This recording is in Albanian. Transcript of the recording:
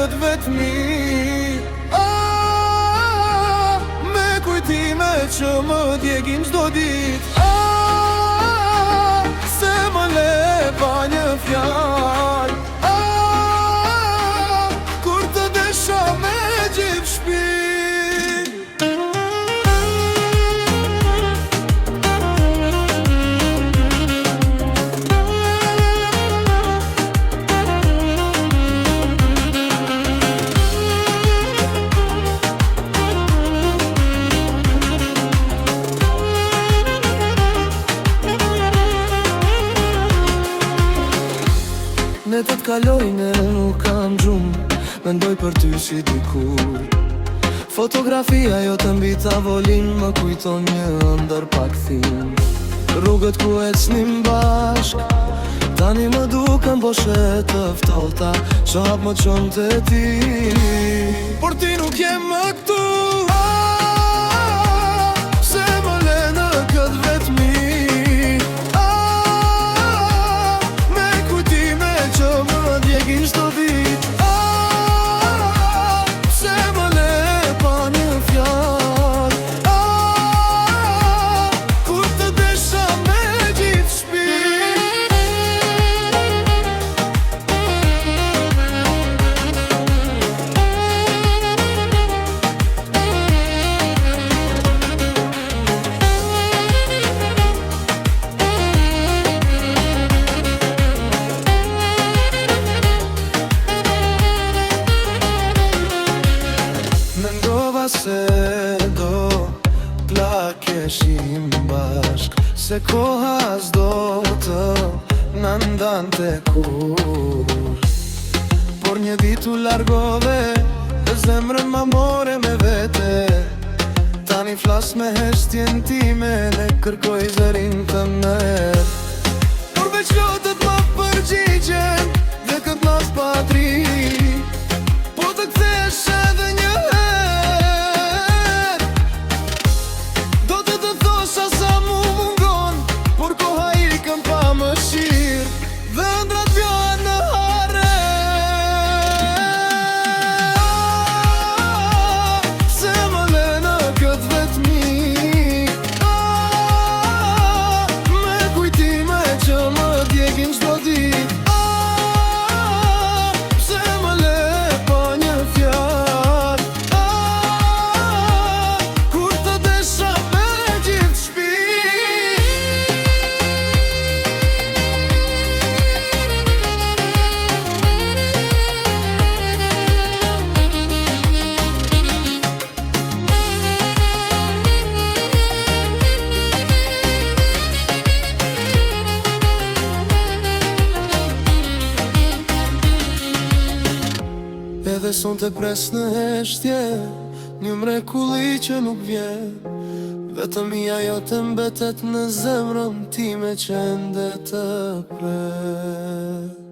këtë vetmi. Me kujtime që më djegin çdo dit. Se më le pa një fjall. Kur të desha me gjithë shpirt. Netët kalojnë e nuk kam gjumë, mendoj për ty si dikur. Fotografia jo të mbi tavolin më kujton një ëndër pakthim. Rrugët ku ecnim bashk, tani më duken boshe të ftohta, që hap më qonë të ti. Por ti nuk jem më këtu. Se më le në këtë vetmi. Se do t'lakeshim bashk, se koha s'do të në ndante kur. Por një dit u largove, dhe zemrën ma more me vete. Tani flas me heshtjen time, ne kërkoj zërin të merë. Por veç lotët ma përgjigjen, dhe këtë nas patri. Po të kthesh edhe një edhe son të pres në heshtje, një mrekulli që nuk vje. Vetëm mia jo të mbetet në zemrën time që ende të pres.